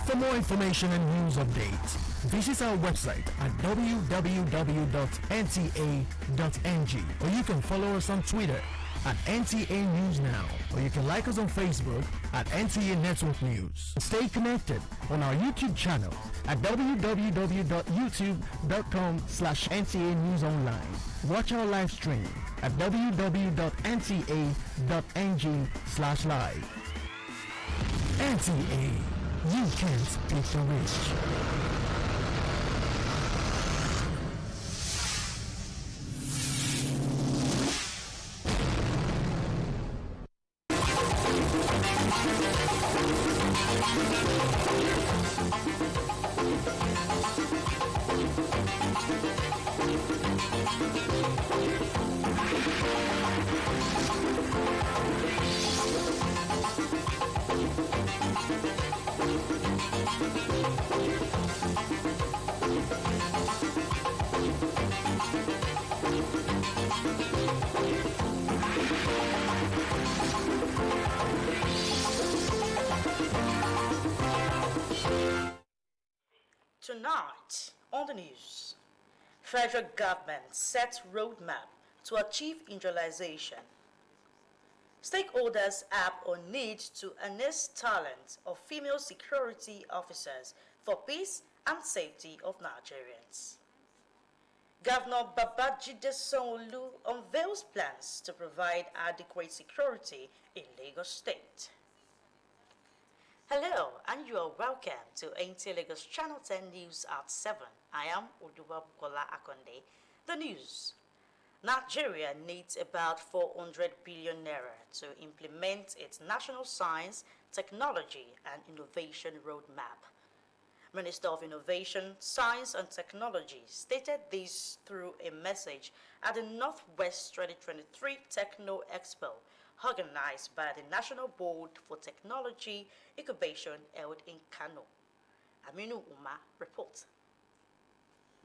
For more information and news updates, visit our website at www.nta.ng, or you can follow us on Twitter at NTA News Now, or you can like us on Facebook at NTA Network News. Stay connected on our YouTube channel at www.youtube.com/NTA News Online. Watch our live stream at www.nta.ng/live. NTA, you can't beat the rich. Tonight on the news, federal government sets roadmap to achieve industrialization. Stakeholders app on need to harness talent of female security officers for peace and safety of Nigerians. Governor Babajide Sanwo-Olu unveils plans to provide adequate security in Lagos State. Hello, and you are welcome to NTA Lagos Channel 10 News at 7. I am Oduwa Bukola Akonde. The news. Nigeria needs about 400 billion naira to implement its national science, technology, and innovation roadmap. Minister of Innovation, Science and Technology stated this through a message at the Northwest 2023 Techno Expo, organized by the National Board for Technology Incubation held in Kano. Aminu Umar reports.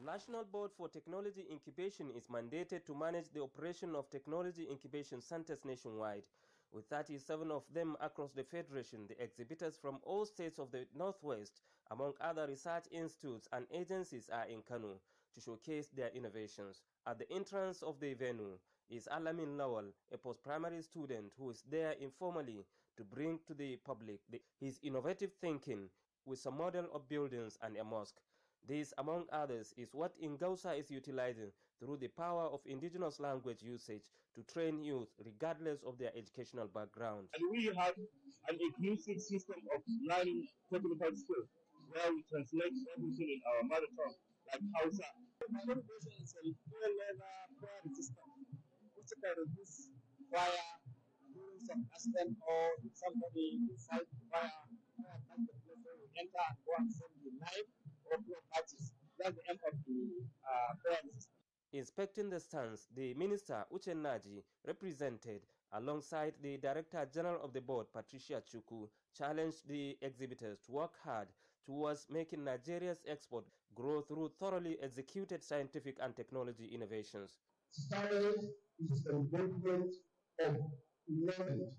National Board for Technology Incubation is mandated to manage the operation of technology incubation centers nationwide. With 37 of them across the Federation, the exhibitors from all states of the Northwest, among other research institutes and agencies, are in Kano to showcase their innovations. At the entrance of the venue is Alamin Lawal, a post-primary student who is there informally to bring to the public his innovative thinking with some model of buildings and a mosque. This, among others, is what Ingausa is utilizing through the power of indigenous language usage to train youth regardless of their educational background. And we have an inclusive system of learning technical skills where we translate everything in our mother tongue, like Hausa. My innovation is a dual-level prayer system, which can reduce fire during some accident or somebody inside the fire, that's the place where we enter and go and send the knife or two parties. That's the end of the prayer system. Inspecting the stands, the Minister Uche Naji, represented alongside the Director General of the Board, Patricia Chuku, challenged the exhibitors to work hard towards making Nigeria's export grow through thoroughly executed scientific and technology innovations. Science is the embodiment of knowledge,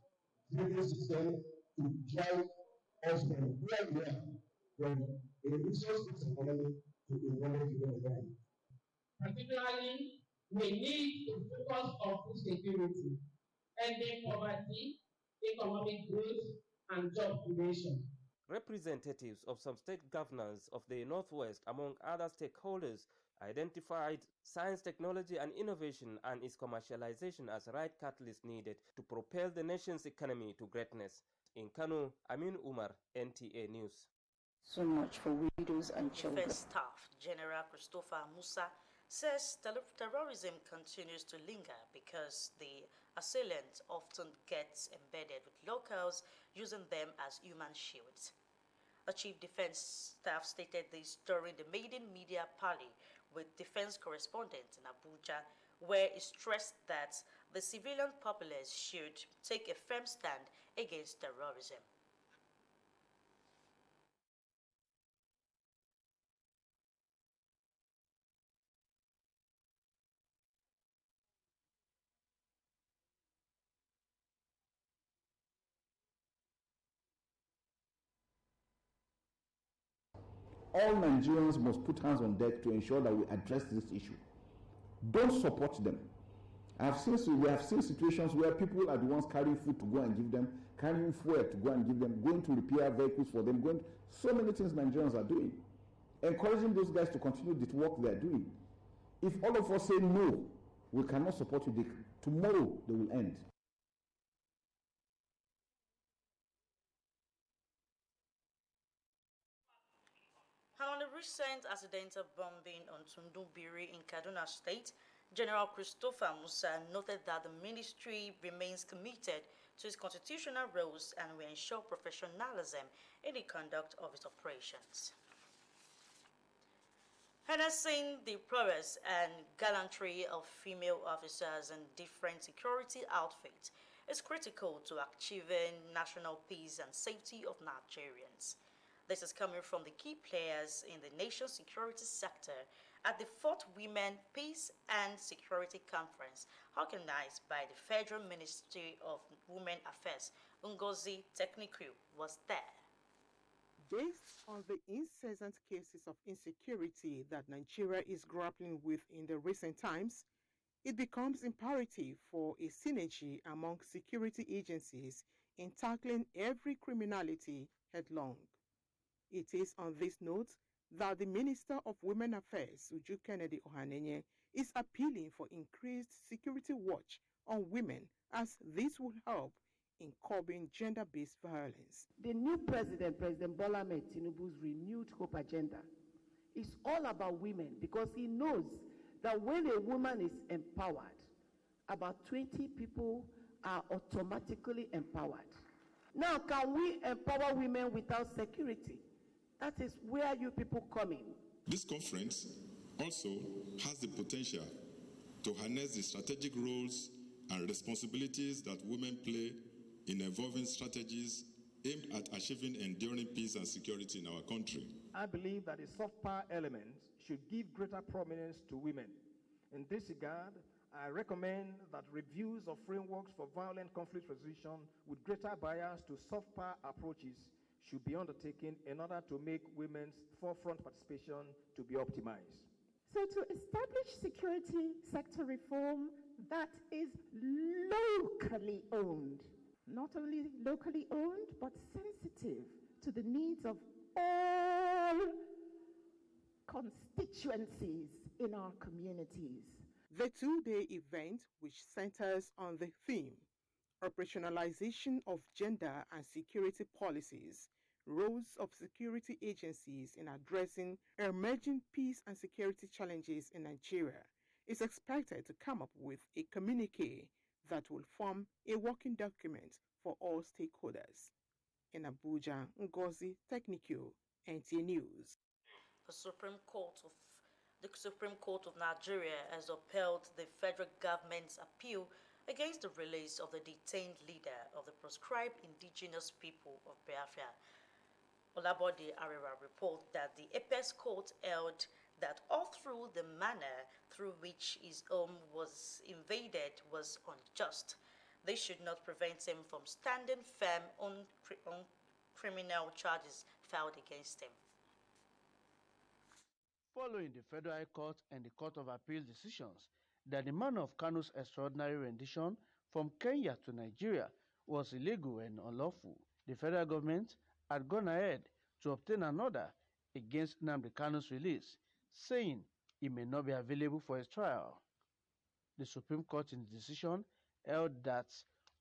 building system to drive us from where we are, from a resource-based economy to a knowledge-driven economy. Particularly, we need to focus on food security, ending poverty, economic growth, and job creation. Representatives of some state governors of the Northwest, among other stakeholders, identified science, technology, and innovation and its commercialization as the right catalyst needed to propel the nation's economy to greatness. In Kano, Amin Umar, NTA News. So much for widows and children. Defense Staff General Christopher Musa says terrorism continues to linger because the assailant often gets embedded with locals, using them as human shields. The Chief Defense Staff stated this during the maiden media parley with defense correspondents in Abuja, where he stressed that the civilian populace should take a firm stand against terrorism. all Nigerians must put hands on deck to ensure that we address this issue. Don't support them. We have seen situations where people are the ones carrying food to go and give them, carrying fuel to go and give them, going to repair vehicles for them, so many things Nigerians are doing. Encouraging those guys to continue the work they are doing. If all of us say no, we cannot support you, tomorrow they will end. And on the recent accidental bombing on Tundubiri in Kaduna State, General Christopher Musa noted that the ministry remains committed to its constitutional roles and will ensure professionalism in the conduct of its operations. Harnessing the prowess and gallantry of female officers in different security outfits is critical to achieving national peace and safety of Nigerians. This is coming from the key players in the nation's security sector at the 4th Women Peace and Security Conference organized by the Federal Ministry of Women Affairs. Ngozi Technique was there. Based on the incessant cases of insecurity that Nigeria is grappling with in the recent times, it becomes imperative for a synergy among security agencies in tackling every criminality headlong. It is on this note that the Minister of Women Affairs, Uju Kennedy Ohanenye, is appealing for increased security watch on women, as this will help in curbing gender-based violence. The new president, President Bola Ahmed Tinubu's renewed hope agenda, is all about women, because he knows that when a woman is empowered, about 20 people are automatically empowered. Now, can we empower women without security? That is where you people come in. This conference also has the potential to harness the strategic roles and responsibilities that women play in evolving strategies aimed at achieving enduring peace and security in our country. I believe that the soft power element should give greater prominence to women. In this regard, I recommend that reviews of frameworks for violent conflict resolution with greater bias to soft power approaches should be undertaken in order to make women's forefront participation to be optimized. So to establish security sector reform that is locally owned, not only locally owned, but sensitive to the needs of all constituencies in our communities. The two-day event, which centers on the theme, operationalization of gender and security policies, roles of security agencies in addressing emerging peace and security challenges in Nigeria, is expected to come up with a communique that will form a working document for all stakeholders. In Abuja, Ngozi Technique, NTA News. The Supreme Court of Nigeria has upheld the federal government's appeal against the release of the detained leader of the proscribed indigenous people of Biafra. Olabode Arera reports that the Apex Court held that all through the manner through which his home was invaded was unjust. This should not prevent him from standing firm on criminal charges filed against him. Following the Federal High Court and the Court of Appeal decisions that the man of Kanu's extraordinary rendition from Kenya to Nigeria was illegal and unlawful, the federal government had gone ahead to obtain an order against Nnamdi Kanu's release, saying he may not be available for his trial. The Supreme Court in the decision held that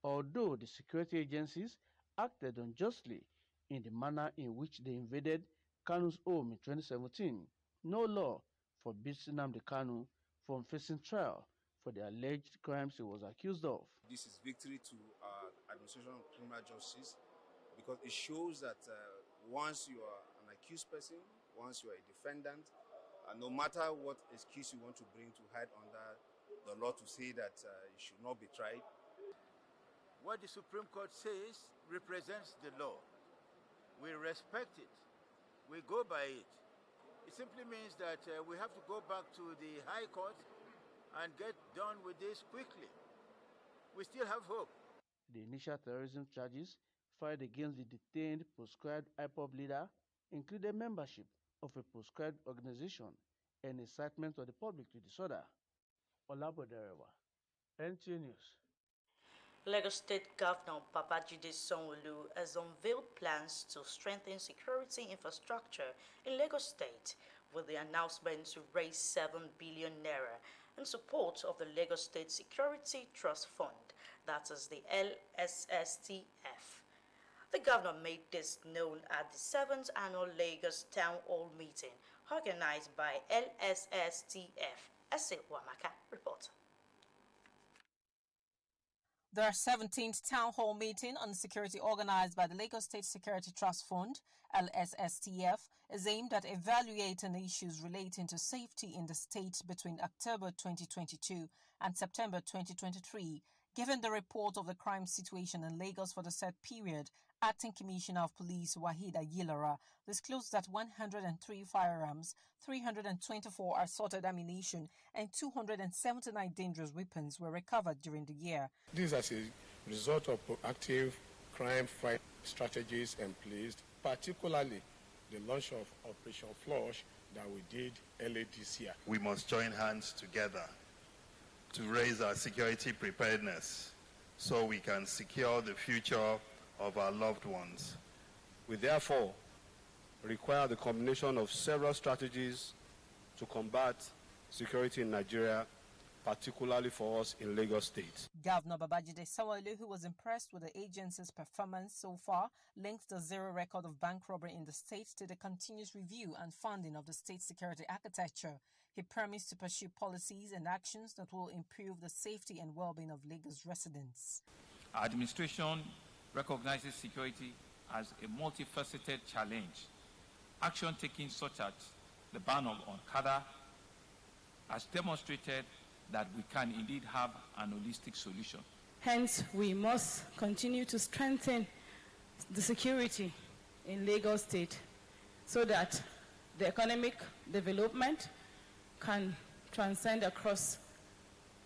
although the security agencies acted unjustly in the manner in which they invaded Kanu's home in 2017, no law forbids Nnamdi Kanu from facing trial for the alleged crimes he was accused of. This is victory to our administration of criminal justice, because it shows that once you are an accused person, once you are a defendant, no matter what excuse you want to bring to hide under the law to say that you should not be tried. What the Supreme Court says represents the law. We respect it. We go by it. It simply means that we have to go back to the High Court and get done with this quickly. We still have hope. The initial terrorism charges filed against the detained proscribed IPOB leader included membership of a proscribed organization and incitement of the public to disorder. Olaboderewa, NTA News. Lagos State Governor Babajide Sanwo-Olu has unveiled plans to strengthen security infrastructure in Lagos State with the announcement to raise 7 billion naira in support of the Lagos State Security Trust Fund, that is the LSSTF. The governor made this known at the 7th Annual Lagos Town Hall meeting organized by LSSTF. Ese Wamaka report. The 17th Town Hall meeting on security organized by the Lagos State Security Trust Fund, LSSTF, is aimed at evaluating issues relating to safety in the state between October 2022 and September 2023. Given the report of the crime situation in Lagos for the said period, Acting Commissioner of Police Wahid Ayilara disclosed that 103 firearms, 324 assorted ammunition, and 279 dangerous weapons were recovered during the year. This is as a result of proactive crime fight strategies emplaced, particularly the launch of Operation Flush that we did early this year. We must join hands together to raise our security preparedness so we can secure the future of our loved ones. We therefore require the combination of several strategies to combat security in Nigeria, particularly for us in Lagos State. Governor Babajide Sanwo-Olu, who was impressed with the agency's performance so far, linked the zero record of bank robbery in the state to the continuous review and funding of the state security architecture. He promised to pursue policies and actions that will improve the safety and well-being of Lagos residents. Our administration recognizes security as a multifaceted challenge. Action taken such as the ban on Kada has demonstrated that we can indeed have an holistic solution. Hence, we must continue to strengthen the security in Lagos State so that the economic development can transcend across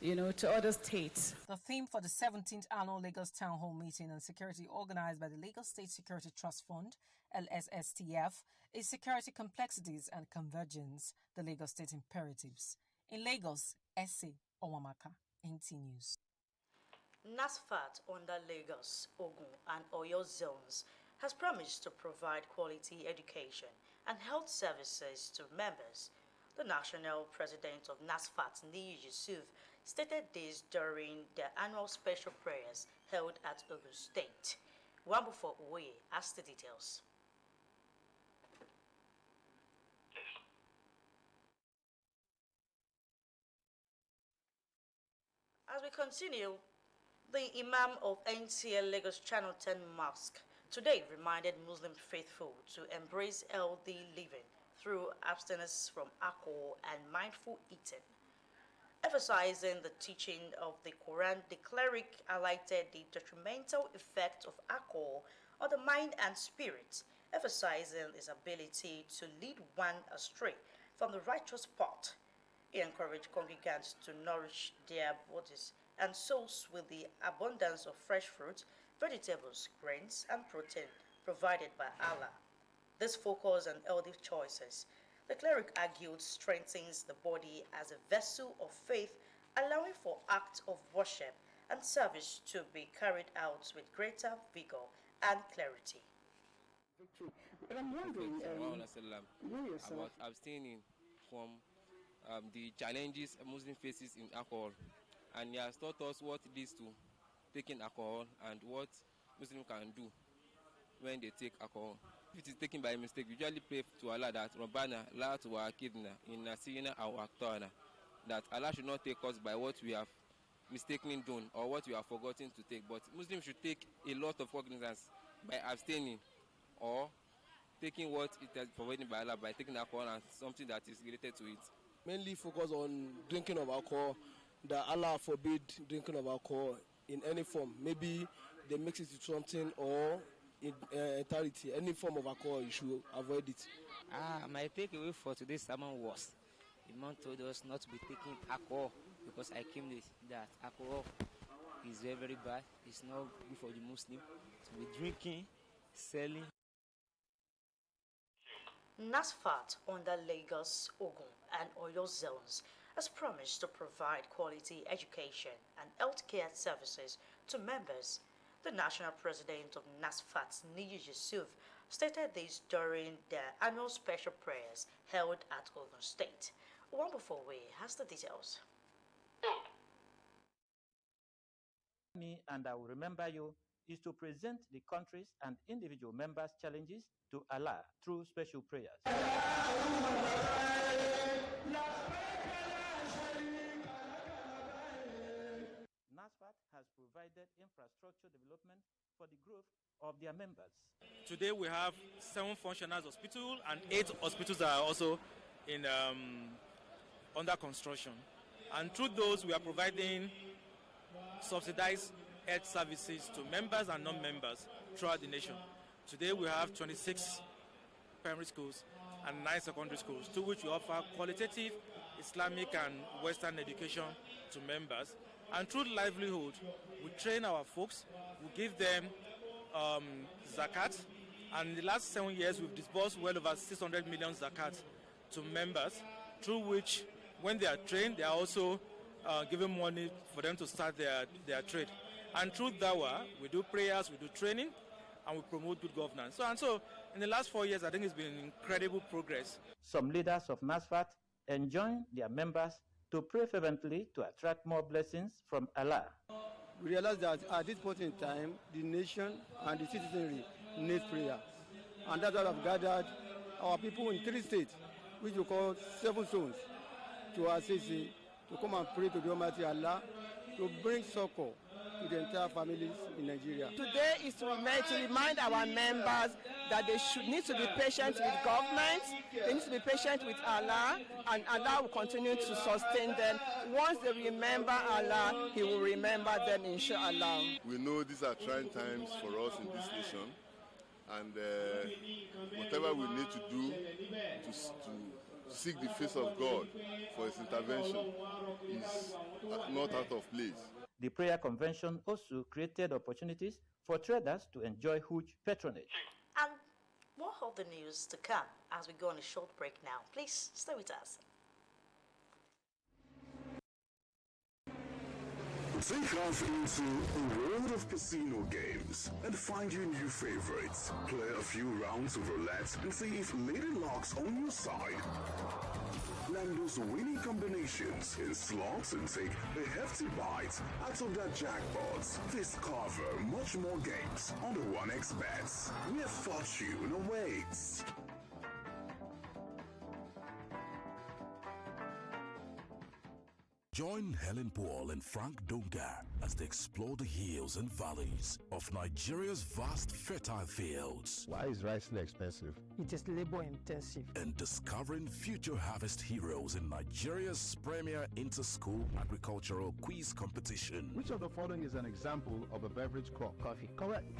to other states. The theme for the 17th Annual Lagos Town Hall meeting on security organized by the Lagos State Security Trust Fund, LSSTF, is security complexities and convergence, the Lagos State imperatives. In Lagos, Ese Owamaka, NT News. NASFAT under Lagos, Ogun and Oyo zones has promised to provide quality education and health services to members. The national president of NASFAT, Niyi Yusuf, stated this during their annual special prayers held at Ogun State. Wambufo Uwe has the details. As we continue, the Imam of NCL Lagos Channel 10 Mosque today reminded Muslim faithful to embrace healthy living through abstinence from alcohol and mindful eating. Emphasizing the teaching of the Quran, the cleric highlighted the detrimental effect of alcohol on the mind and spirit, emphasizing its ability to lead one astray from the righteous path. He encouraged congregants to nourish their bodies and souls with the abundance of fresh fruits, vegetables, grains, and protein provided by Allah. This focus on healthy choices, the cleric argued, strengthens the body as a vessel of faith, allowing for acts of worship and service to be carried out with greater vigor and clarity. But I'm wondering about abstaining from the challenges a Muslim faces in alcohol, and he has taught us what it is to taking alcohol and what Muslims can do when they take alcohol. If it is taken by mistake, we usually pray to Allah that Rabbana la tuwakidna in nasina aw akhtana, that Allah should not take us by what we have mistakenly done or what we have forgotten to take. But Muslims should take a lot of cognizance by abstaining or taking what it has provided by Allah by taking alcohol and something that is related to it. Mainly focus on drinking of alcohol, that Allah forbid drinking of alcohol in any form. Maybe they mix it with something or in entirety, any form of alcohol, you should avoid it. My takeaway for today's sermon was, the man told us not to be taking alcohol because I came with that alcohol is very, very bad. It's not good for the Muslim to be drinking, selling. NASFAT under Lagos, Ogun, and Oyo zones has promised to provide quality education and healthcare services to members. The national president of NASFAT, Niji Yusuf, stated this during their annual special prayers held at Ogun State. Wambufowe has the details. Me and I will remember you is to present the country's and individual members' challenges to Allah through special prayers. NASFAT has provided infrastructure development for the growth of their members. Today we have 7 functionals hospitals and 8 hospitals that are also in under construction. And through those we are providing subsidized health services to members and non-members throughout the nation. Today we have 26 primary schools and 9 secondary schools, to which we offer qualitative Islamic and Western education to members. And through livelihood, we train our folks, we give them zakat, and in the last 7 years we've disbursed well over 600 million zakat to members, through which when they are trained, they are also given money for them to start their trade. And through Dawah, we do prayers, we do training, and we promote good governance. So in the last 4 years, I think it's been incredible progress. Some leaders of NASFAT enjoin their members to pray fervently to attract more blessings from Allah. We realize that at this point in time, the nation and the citizenry need prayer. And that's why I've gathered our people in 3 states, which we call 7 zones, to assist to come and pray to the Almighty Allah to bring succor to the entire families in Nigeria. Today is to remind our members that they need to be patient with government, they need to be patient with Allah, and Allah will continue to sustain them. Once they remember Allah, He will remember them, inshallah. We know these are trying times for us in this nation, and whatever we need to do to seek the face of God for His intervention is not out of place. The prayer convention also created opportunities for traders to enjoy huge patronage. And more of the news to come as we go on a short break now. Please stay with us. Take off into a world of casino games and find your new favorites. Play a few rounds of roulette and see if Lady Luck's on your side. Land those winning combinations in slots and take a hefty bite out of that jackpots. Discover much more games on the 1xBet, where fortune awaits. Join Helen Paul and Frank Donga as they explore the hills and valleys of Nigeria's vast fertile fields. Why is rice so expensive? It is labor intensive. And discovering future harvest heroes in Nigeria's premier inter-school agricultural quiz competition. Which of the following is an example of a beverage crop? Coffee. Correct.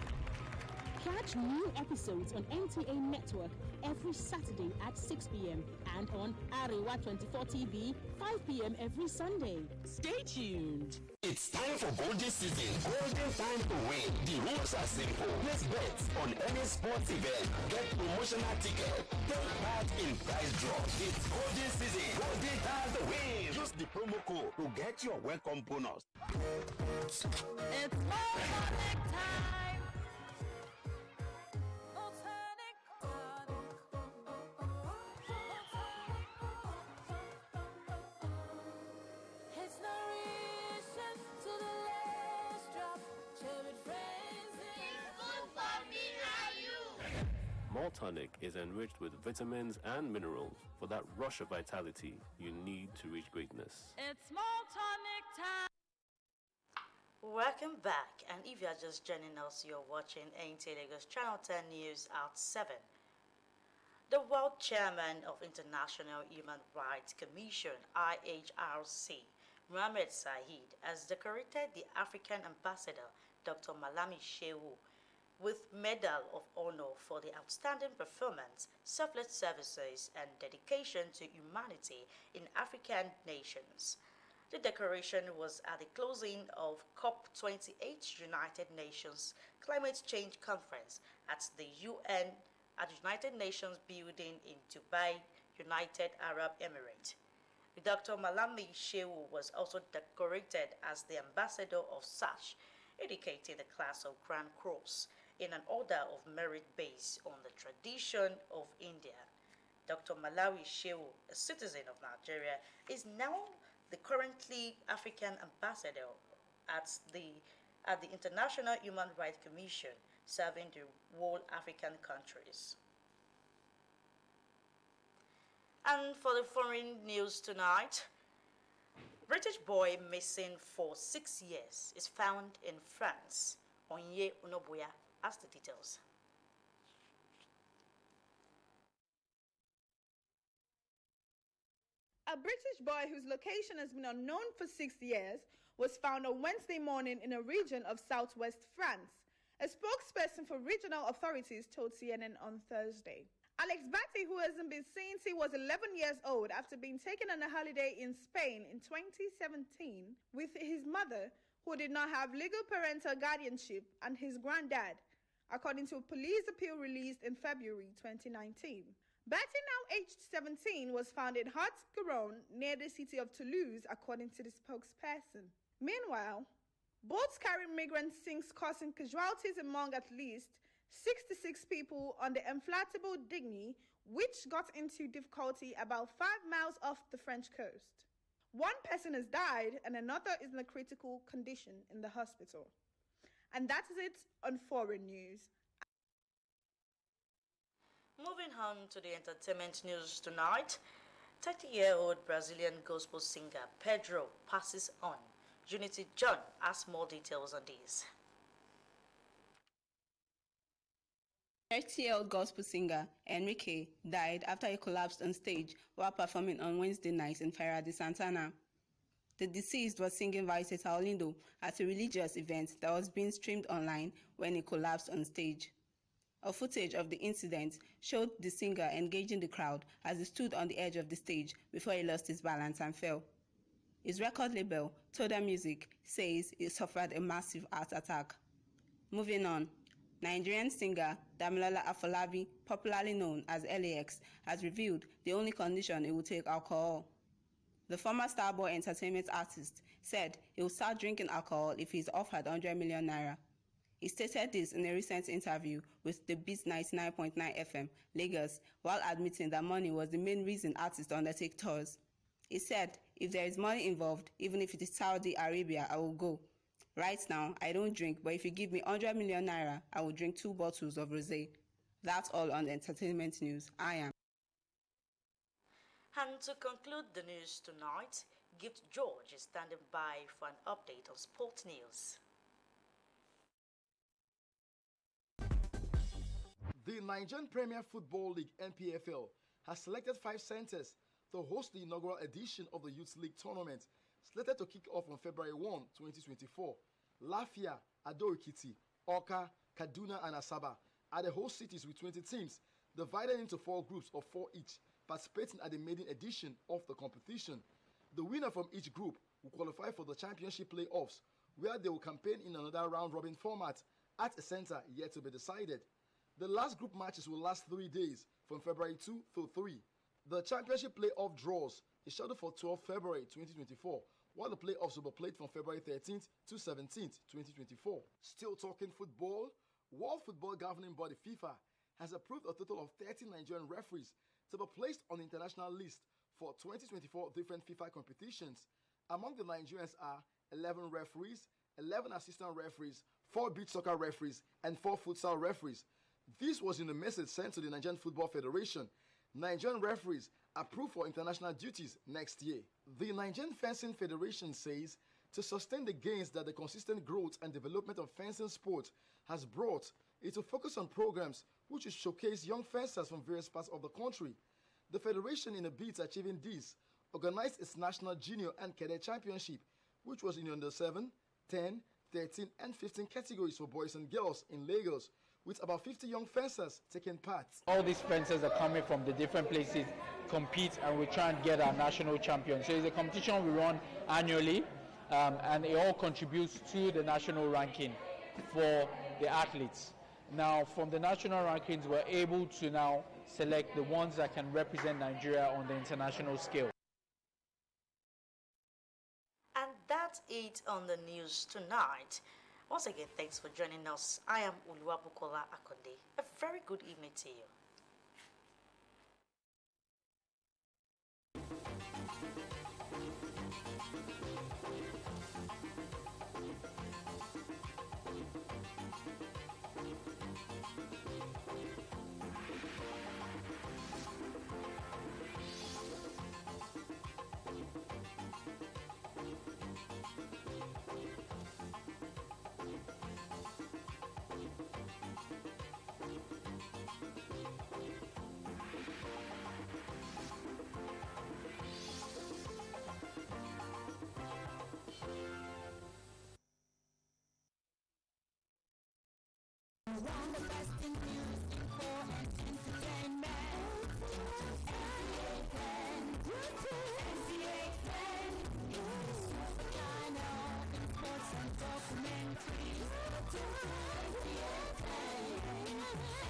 Catch new episodes on NTA Network every Saturday at 6 p.m. and on Arewa 24 TV, 5 p.m. every Sunday. Stay tuned. It's time for Golden Season. Golden time to win. The rules are simple. Place bets on any sports event. Get promotional ticket. Take part in prize draw. It's Golden Season. Golden time to win. Use the promo code to get your welcome bonus. It's Motonic time. Maltonic is enriched with vitamins and minerals for that rush of vitality you need to reach greatness. It's Maltonic time. Welcome back, and if you are just joining us, you're watching NTA Lagos Channel 10 News at 7. The World Chairman of International Human Rights Commission, IHRC, Mohamed Said, has decorated the African ambassador, Dr. Malami Shehu, with Medal of Honor for the outstanding performance, selfless services, and dedication to humanity in African nations. The decoration was at the closing of COP28 United Nations Climate Change Conference at the UN at United Nations building in Dubai, United Arab Emirates. Dr. Malami Shehu was also decorated as the ambassador of SACH, indicating the class of Grand Cross in an order of merit based on the tradition of India. Dr. Malawi Shehu, a citizen of Nigeria, is now the currently African ambassador at the International Human Rights Commission, serving the whole African countries. And for the foreign news tonight, British boy missing for 6 years is found in France. Onye Unobuya has the details. A British boy whose location has been unknown for 6 years was found on Wednesday morning in a region of southwest France. A spokesperson for regional authorities told CNN on Thursday. Alex Batty, who hasn't been seen since he was 11 years old after being taken on a holiday in Spain in 2017 with his mother, who did not have legal parental guardianship, and his granddad, according to a police appeal released in February 2019. Batty, now aged 17, was found in Haute-Garonne near the city of Toulouse, according to the spokesperson. Meanwhile, boats carrying migrants sinks causing casualties among at least 66 people on the inflatable Digny, which got into difficulty about 5 miles off the French coast. One person has died and another is in a critical condition in the hospital. And that is it on foreign news. Moving on to the entertainment news tonight, 30-year-old Brazilian gospel singer Pedro passes on. Unity John has more details on this. 30-year-old gospel singer Enrique died after he collapsed on stage while performing on Wednesday night in Feira de Santana. The deceased was singing Viceta Olindo at a religious event that was being streamed online when he collapsed on stage. A footage of the incident showed the singer engaging the crowd as he stood on the edge of the stage before he lost his balance and fell. His record label, Toda Music, says he suffered a massive heart attack. Moving on, Nigerian singer Damilola Afolabi, popularly known as LAX, has revealed the only condition he will take alcohol. The former Starboy Entertainment artist said he will start drinking alcohol if he is offered 100 million naira. He stated this in a recent interview with the Beats 99.9 FM, Lagos, while admitting that money was the main reason artists undertake tours. He said, "If there is money involved, even if it is Saudi Arabia, I will go. Right now, I don't drink, but if you give me 100 million naira, I will drink 2 bottles of rosé." That's all on the entertainment news. I am. And to conclude the news tonight, Gift George is standing by for an update on sports news. The Nigerian Premier Football League (NPFL) has selected 5 centers to host the inaugural edition of the Youth League tournament, slated to kick off on February 1, 2024. Lafia, Ado-Ekiti, Awka, Kaduna, and Asaba are the host cities with 20 teams, divided into 4 groups of 4 each, participating at the maiden edition of the competition. The winner from each group will qualify for the championship playoffs, where they will campaign in another round-robin format at a center yet to be decided. The last group matches will last 3 days, from February 2 to 3. The championship playoff draws is scheduled for 12 February 2024, while the playoffs will be played from February 13th to 17th, 2024. Still talking football, World Football Governing Body FIFA has approved a total of 30 Nigerian referees to be placed on the international list for 2024 different FIFA competitions. Among the Nigerians are 11 referees, 11 assistant referees, 4 beach soccer referees, and 4 futsal referees. This was in a message sent to the Nigerian Football Federation. Nigerian referees approved for international duties next year. The Nigerian Fencing Federation says to sustain the gains that the consistent growth and development of fencing sport has brought, it will focus on programs which will showcase young fencers from various parts of the country. The Federation, in a bid to achieving this, organized its National Junior and Cadet Championship, which was in under 7, 10, 13, and 15 categories for boys and girls in Lagos, with about 50 young fencers taking part. All these fencers are coming from the different places, compete, and we try and get our national champion. So it's a competition we run annually, and it all contributes to the national ranking for the athletes. Now, from the national rankings, we're able to now select the ones that can represent Nigeria on the international scale. And that's it on the news tonight. Once again, thanks for joining us. I am Oluwabukola Akonde. A very good evening to you. Around the best in music for entertainment. NCA 10. Channel in sports and documentaries.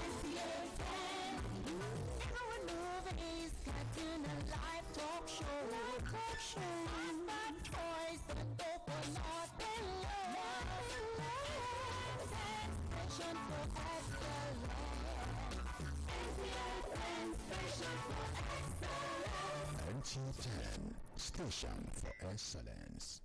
NCA 10. Our movies, cartoon and live talk show. Fun toys and open art below. For NT10, Station for Excellence.